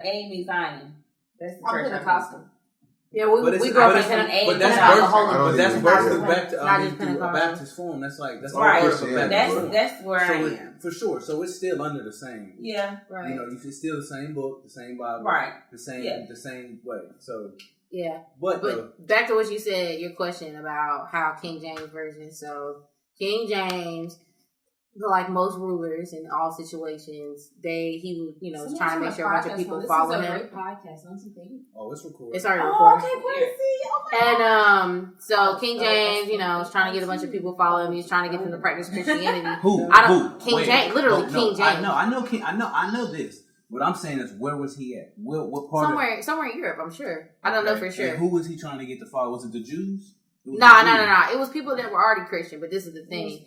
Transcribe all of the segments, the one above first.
Amy Zion. That's the I'm church. Pentecostal. Yeah, we grew up in but that's birthed back to a Baptist form. That's like that's right. That's where I am for sure. So it's still under the same. Yeah, right. You know, it's still the same book, the same Bible, right? The same way. So yeah, but back to what you said, your question about how King James version. So King James, like most rulers in all situations, he was trying to make sure a bunch of people follow him. This is a great podcast, don't you think? Oh, it's recorded. It's already recorded. Okay, crazy. And so King James, is trying to get a bunch of people follow him. He's trying to get them to practice Christianity. King James, literally King James. I know this. What I'm saying is, where was he at? What part? Somewhere in Europe, I'm sure. I don't know for sure. And who was he trying to get to follow? Was it the Jews? No. It was people that were already Christian, but this is the thing.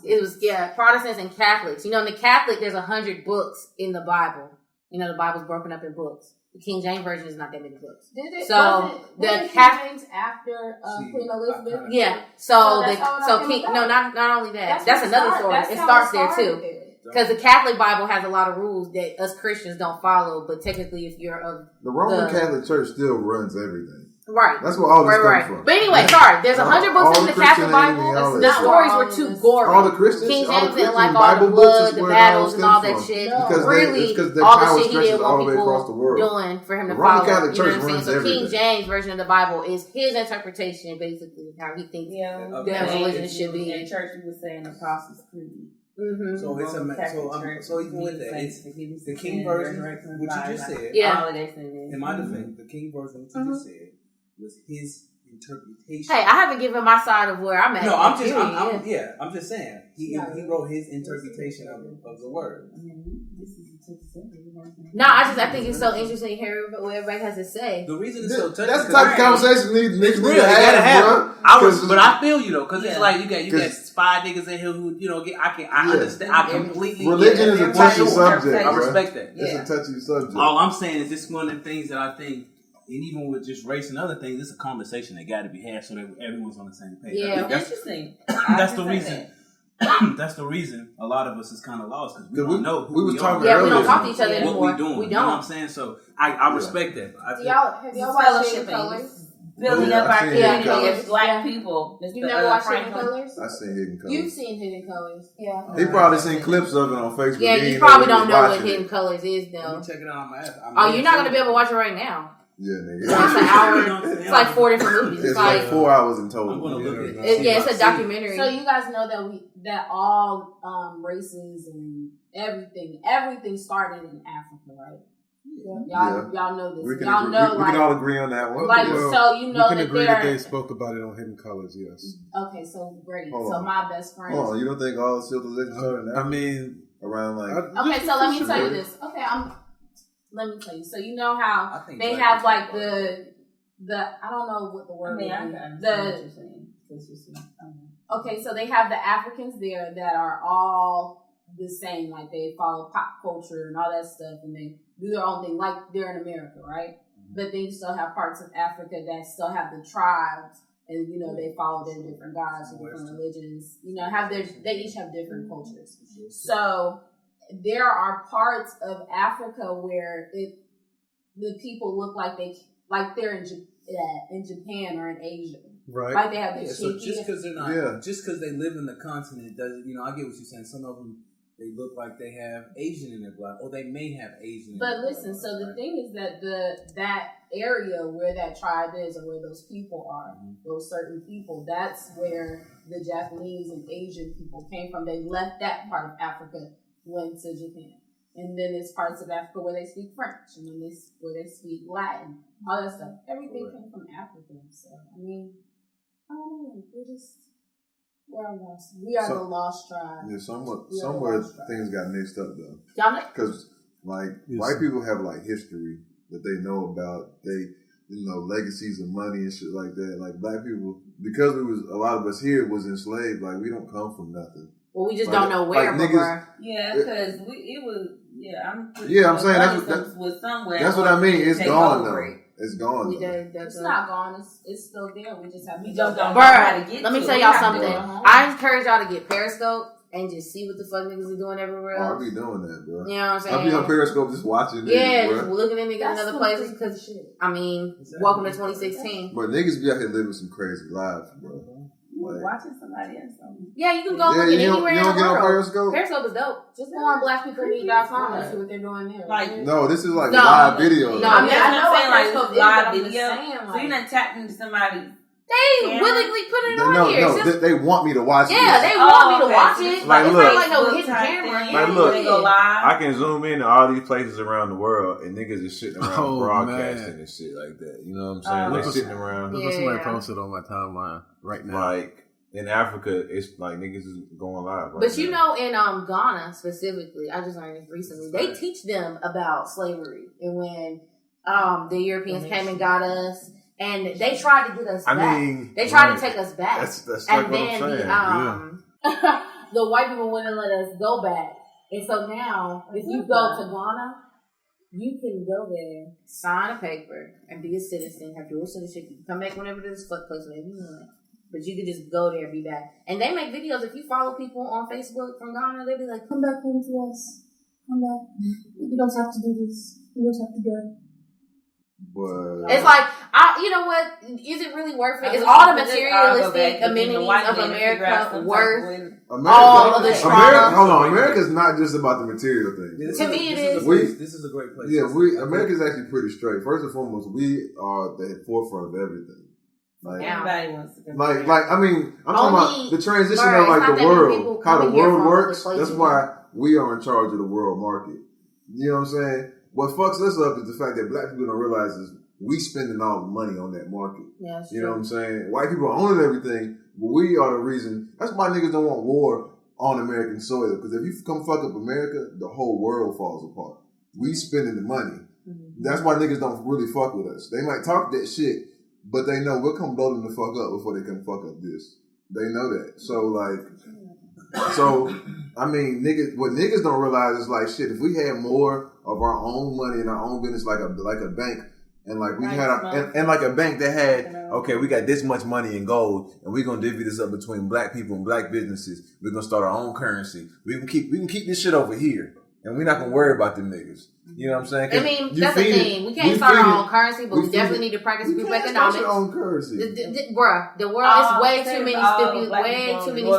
It was Protestants and Catholics. In the Catholic, there's 100 books in the Bible. The Bible's broken up in books. The King James version is not that many books. So the King James after Queen Elizabeth. Yeah. Not only that. That's another story. It starts there too. Because the Catholic Bible has a lot of rules that us Christians don't follow, but technically, if you're the Roman Catholic Church still runs everything. Right. That's where all this comes from. But anyway, sorry. There's 100 books in the Catholic Bible. The stories were too gory. All the Christians, King James didn't like all the blood, the battles, and all that shit. Really, all the shit he didn't want people doing for him to follow. You know what I'm saying? So King James version of the Bible is his interpretation, basically, of how he thinks that religion should be. In church, we would say in the Apostles' Creed. Mm-hmm. So even with that, it's the King version, which you just said. Yeah. In my defense, the King version, which you just said, was his interpretation. Hey, I haven't given my side of where I'm at. No, I'm just saying he wrote his interpretation of the word. No, I think it's so interesting hearing what everybody has to say. The reason it's so touching. That's the type of conversation niggas need to have. But I feel you though, because it's like you got 5 niggas in here who I understand. I completely. Religion is a touchy subject. I respect that. It's a touchy subject. All I'm saying is this one of the things that I think. And even with just race and other things, it's a conversation that got to be had so that everyone's on the same page. Yeah, that's interesting. That's the reason. That's the reason a lot of us is kind of lost because we don't know who we are. Yeah, we don't talk to each other anymore. What we doing? We don't. You know what I'm saying? So I respect that. Have y'all watched Hidden Colors? Building up our community as black people. You never watched Hidden Colors? I've seen Hidden Colors. You've seen Hidden Colors. Yeah. He probably seen clips of it on Facebook. Yeah, you probably don't know what Hidden Colors is though. Let me check it out on my app. Oh, you're not going to be able to watch it right now. Yeah, nigga. It's an hour. It's like 4 different movies. It's like 4 hours in total. I'm gonna look at it. It's a documentary. So you guys know that all races and everything started in Africa, right? Yeah. Y'all know this. We can all agree on that one. Like, so you know we can agree that they spoke about it on Hidden Colors, yes. Okay, so great. So my best friend. Hold on, you don't think all civilizations started in Africa? I mean, around like. Okay, so let me tell you this. Okay, let me tell you. So you know how they have like the I don't know what the word is. Okay, so they have the Africans there that are all the same. Like they follow pop culture and all that stuff, and they do their own thing, like they're in America, right? But then you still have parts of Africa that still have the tribes, and they follow their different gods and different religions. They each have different cultures. So there are parts of Africa where the people look like they're in Japan or in Asia. Right. Like they have the so just because they're not, just because they live in the continent doesn't, I get what you're saying. Some of them, they look like they have Asian in their blood, or they may have Asian. But listen, so the thing is that that area where that tribe is, or where those people are, those certain people, that's where the Japanese and Asian people came from. They left that part of Africa, went to Japan. And then there's parts of Africa where they speak French, and then where they speak Latin, all that stuff. Everything came from Africa. So, I mean, I don't know. We're lost. We are the lost tribe. Yeah, somewhere things got mixed up, though. Because, white people have, history that they know about. They, legacies of money and shit like that. Like, black people, because a lot of us here was enslaved, we don't come from nothing. Well, we just don't know where. Yeah, because it was. Yeah, I'm saying that's what I mean. It's gone though. It's gone. It's not gone. It's still there. We just have to don't know how to get. Let me tell y'all something. I encourage y'all to get Periscope. and just see what the fuck niggas are doing everywhere else. I be doing that, bro. You know what I'm saying? I be on Periscope just watching niggas, yeah, bro. just looking at niggas in other places because, I mean, welcome to 2016. But niggas be out here living some crazy lives, bro. Like, watching somebody else. Yeah, you can go look at anywhere in the world. Periscope? Periscope is dope. Just go on blackpeoplemeet.com and see what they're doing there. Like, no, this is like live video. No, I mean, I know like live video. So you're not tapping into somebody. They willingly put it on here. No, they want me to watch it. Yeah, they want me to watch it. Like, it's look, not like no hidden camera. Like, look, I can zoom in to all these places around the world, and niggas is sitting around broadcasting and shit like that. You know what I'm saying? They sitting around. Look what somebody posted on my timeline right now. Like, in Africa, it's like niggas is going live. Right But you know, in Ghana specifically, I just learned this recently. They teach them about slavery, and when the Europeans came and got us. And they tried to get us back. I mean, they tried to take us back. That's and like then the white people wouldn't let us go back. And so now, if you go to Ghana, you can go there, sign a paper, and be a citizen, have dual citizenship. You can come back whenever this fuck place, whenever you want. But you can just go there and be back. And they make videos. If you follow people on Facebook from Ghana, they'll be like, come back home to us. Come back. You don't have to do this. You don't have to do it. But it's like, you know what? Is it really worth it? Is all the materialistic amenities of America worth all of the trauma? Hold on, America's not just about the material things. To me, it is. This is a great place. Yeah, America's actually pretty straight. First and foremost, we are the forefront of everything. Like, everybody wants to come like, I mean, I'm talking about the transition of like the world, how the world works. That's why we are in charge of the world market. You know what I'm saying? What fucks us up is the fact that black people don't realize is we spending all the money on that market. Yeah, you know what I'm saying? White people are owning everything, but we are the reason. That's why niggas don't want war on American soil. Because if you come fuck up America, the whole world falls apart. We spending the money. Mm-hmm. That's why niggas don't really fuck with us. They might talk that shit, but they know we'll come blow them the fuck up before they come fuck up this. They know that. So I mean, what niggas don't realize is like shit. If we had more of our own money in our own business, like a bank, and like we had and like a bank that had, okay, we got this much money in gold, and we're gonna divvy this up between black people and black businesses. We're gonna start our own currency. We can keep this shit over here, and we're not gonna worry about them niggas. You know what I'm saying? I mean, that's the thing. We can't start our own currency, but we definitely need to practice group economics. Your own currency. Bruh, the world is way too many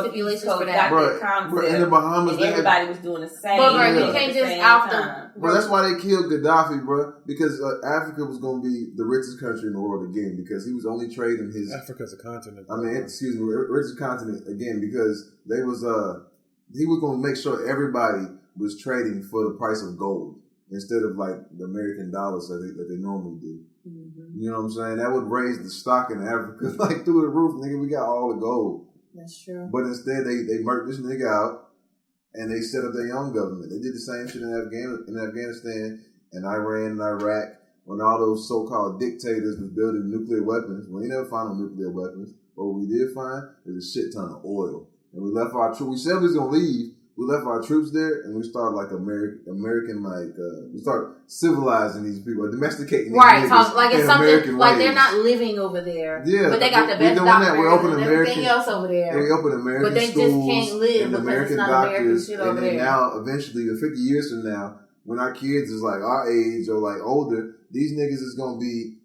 stipulations for that. Bruh, in the Bahamas, everybody was doing the same. But you can't just out the. Bro, that's why they killed Gaddafi, bro. Because Africa was going to be the richest country in the world again. Because he was only trading his. Africa's a continent. I mean, richest continent again. Because he was going to make sure everybody was trading for the price of gold. Instead of like the American dollars that they normally do. Mm-hmm. You know what I'm saying? That would raise the stock in Africa like through the roof, nigga. We got all the gold. That's true. But instead they murked this nigga out and they set up their own government. They did the same shit in Afghanistan and Iran and Iraq when all those so-called dictators was building nuclear weapons. We never found no nuclear weapons. But what we did find is a shit ton of oil. And we left our troops. We said we was going to leave. We left our troops there, and we started like American we started civilizing these people, domesticating these niggas. Like it's something American like ways. They're not living over there. Yeah, but they got the best doctors and everything else over there. They open American but they schools just can't live and because American it's not doctors, American shit over there. And now, eventually, 50 years from now, when our kids is like our age or like older, these niggas is gonna be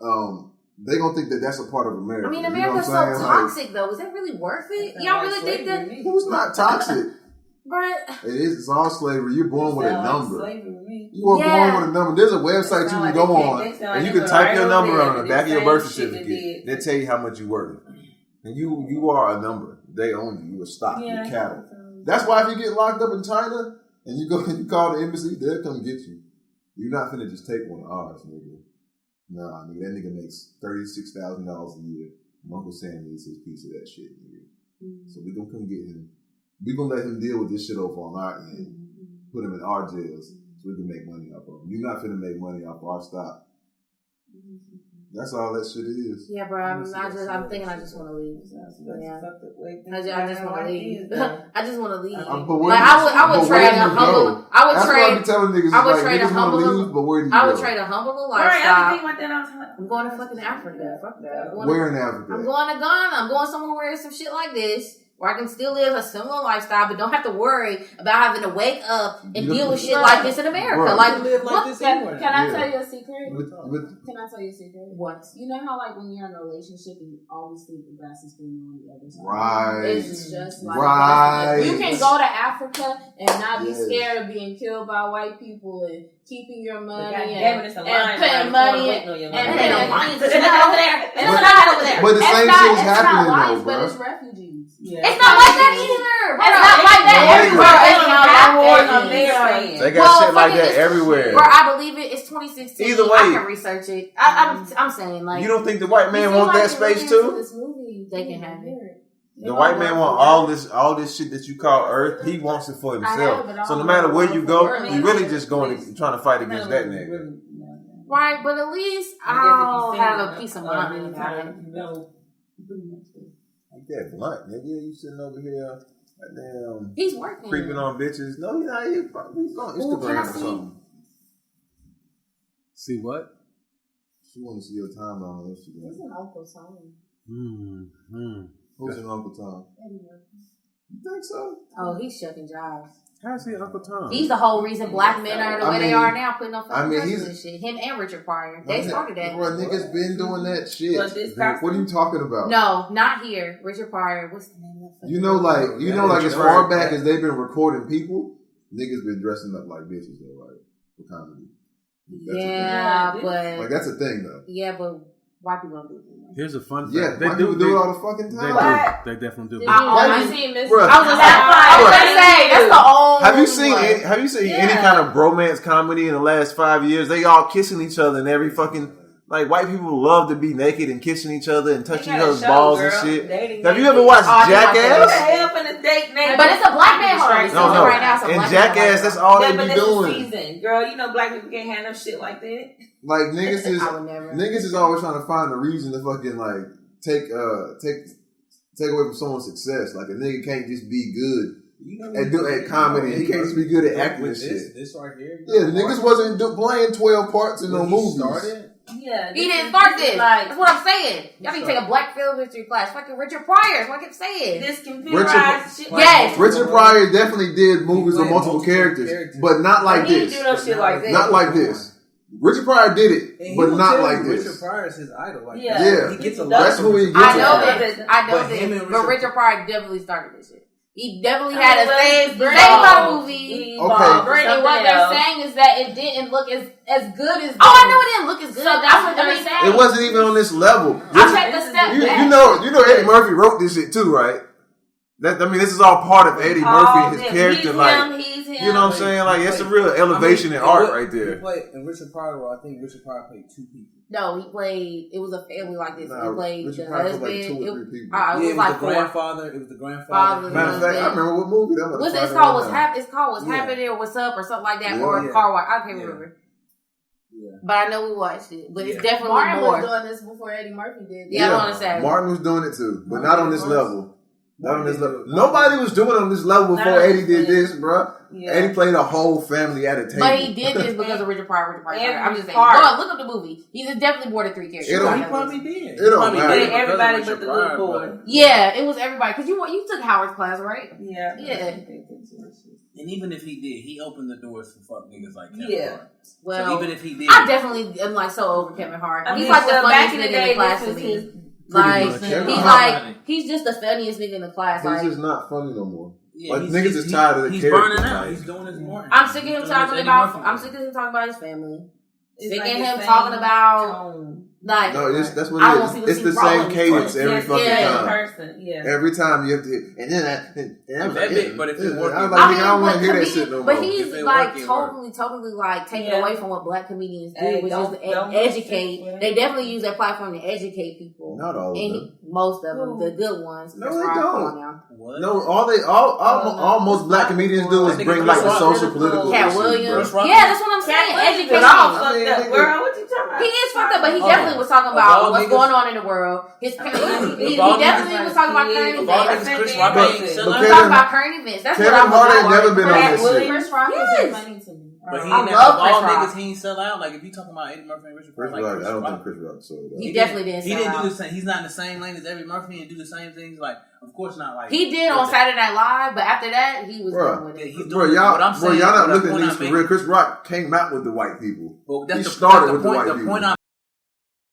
they gonna think that that's a part of America. I mean, America's so toxic though. Is that really worth it? Y'all really think that? Who's not toxic? But it is. It's all slavery. You're born with a number. You are born with a number. There's a website you can go on, and you can type your number on the back of your birth certificate. They tell you how much you're worth, and you are a number. They own you. You a stock. You're cattle. That's why if you get locked up in China and you go and you call the embassy, they'll come get you. You're not finna just take one of ours, nigga. Nah, nigga, that nigga makes $36,000 a year. Uncle Sam needs his piece of that shit, nigga. So we gonna come get him. We gonna let him deal with this shit over on our end. Put him in our jails so we can make money off of him. You're not finna make money off our stock. That's all that shit is. Yeah, bro. I'm thinking I just want to leave. Yeah. I just want to leave. I just want to leave. Like I would trade a humble. I would trade. That's what I be telling niggas. I would trade a humble. But where do you go? I would trade a humble lifestyle. I'm going to fucking Africa. Fuck that. Where in Africa? I'm going to Ghana. I'm going somewhere where there's some shit like this. where I can still live a similar lifestyle, but don't have to worry about having to wake up and deal with shit like this in America. Right. Like, live like this anywhere. Can I tell you a secret? Can I tell you a secret? What? You know how like when you're in a relationship and you always think the grass is greener on the other side? Right. It's just like you can go to Africa and not be scared of being killed by white people and keeping your money and paying money and paying lions. It's not over there. It's not over there. But the same shit is happening though, bro. But it's refugees. Yeah. It's not like that either. It's not like that everywhere. They got shit like that everywhere. Where I believe it, it's 2016. Either way, I can research it. I'm saying like. You don't think the white man want that space too? This movie, they can have it. The white man want all this shit that you call Earth. He wants it for himself. So no matter where you go, you really just going trying to fight against that nigga. Right, but at least I'll have a peace of mind. Like that blunt, nigga. You sitting over here, goddamn. He's working. Creeping on bitches. No, he's not. He's on Instagram or something. See what? She want to see your timeline on Instagram. It's an Uncle Tom. Who's an Uncle Tom? You think so? Oh, he's shucking jobs. How's he Uncle Tom? He's the whole reason black men are the way they are now, putting on fucking he's shit. Him and Richard Pryor. They started that. Bro, niggas been doing that shit. What are you talking about? No, not here. Richard Pryor. What's the name of that? You know, as far back as they've been recording people, niggas been dressing up like bitches though, right? For comedy. But that's a thing though. Yeah, but white people don't do it. Here's a fun fact. Yeah, white people do it all the fucking time. They definitely do. I seen Miss. I was gonna say that's the only. Have you seen any kind of bromance comedy in the last 5 years? They all kissing each other and every fucking. Like, white people love to be naked and kissing each other and touching each other's balls and shit. Have you ever watched Jackass? But it's a black man horror. No. Right now, and Jackass, that's all they be doing. Season. Girl, you know black people can't handle shit like that. Like, niggas is always trying to find a reason to fucking, like, take away from someone's success. Like, a nigga can't just be good. At comedy, he can't just be good at acting and shit. This right here. Yeah, the niggas wasn't playing 12 parts in no movies. Yeah, he didn't start this. That's what I'm saying. Y'all need to take a black film history class. Fucking Richard Pryor. That's what I kept saying. This computerized shit. Yes. Richard Pryor definitely did movies with multiple characters, but not like this. He didn't do no shit like that. Not like this. Richard Pryor did it, but not like this. Richard Pryor is his idol. Like yeah. He gets a lot. That's who he gets. I know this. But Richard Pryor definitely started this shit. He definitely had a thing about the movie. Okay. And what they're saying is that it didn't look as good as. Oh, I know it didn't look as good. So that's what they're saying. It wasn't even on this level. I take a step back. You know Eddie Murphy wrote this shit too, right? This is all part of Eddie Murphy, his character. He's him. You know what I'm saying? Like, it's a real elevation in art right there. In Richard Pryor, I think Richard Pryor played 2 people. No, he played. It was a family like this. He played Richard the Pryor husband. played 2 or 3 people. It was like the grandfather. It was the grandfather. Matter of fact, I remember what movie that was. It's called What's Happening or What's Up or something like that, or Car Wash. I can't remember. Yeah. But I know we watched it. But it's definitely Martin more. was doing this before Eddie Murphy did. Yeah, I want to say Martin was doing it too, but not on this level. Not on this level. Nobody was doing it on this level before Eddie did this, bro. Yeah. Eddie played a whole family at a table. But he did this because of Richard Pryor. I'm just saying. Go on, look up the movie. He's definitely more than 3 characters. He probably did. It don't matter. Everybody but the little boy. Yeah, it was everybody. Because you took Howard's class, right? Yeah. And even if he did, he opened the doors for fuck niggas like Kevin Hart. Well, so even if he did, I definitely am like so over Kevin Hart. He's like the funniest nigga in the class to me. He's just the funniest nigga in the class. He's just not funny no more. Yeah, like niggas is tired of the character. He's burning out. He's doing his morning. I'm sick of him talking about his family. Sick of him talking about that's what it is. It's the same cadence every fucking time. Every time you have to, and then but if it works, I don't want to hear that shit no more. But he's like totally like taking away from what black comedians do, which is educate. They definitely use that platform to educate people. Not all of them. Most of them, the good ones. No, they don't. No, all most black comedians do is bring like the social political. Cat Williams. Yeah, that's what I'm saying. Education. What you talking about? He is fucked up, but he definitely was talking about what's going on in the world. He definitely was talking about current events. He was talking about current events. That's what Kevin Hart ain't never been on this shit. Chris Rock is funny to me. But he ain't all niggas. He ain't sell out. Like if you talking about Eddie Murphy and Richard Pryor, I don't think Chris Rock sold out. He definitely didn't. He didn't do the same. He's not in the same lane as Eddie Murphy and do the same things. Like of course not. Like he did on Saturday Night Live, but after that he was done with it. Y'all not looking at these for real. Chris Rock came out with the white people. He started with the white people.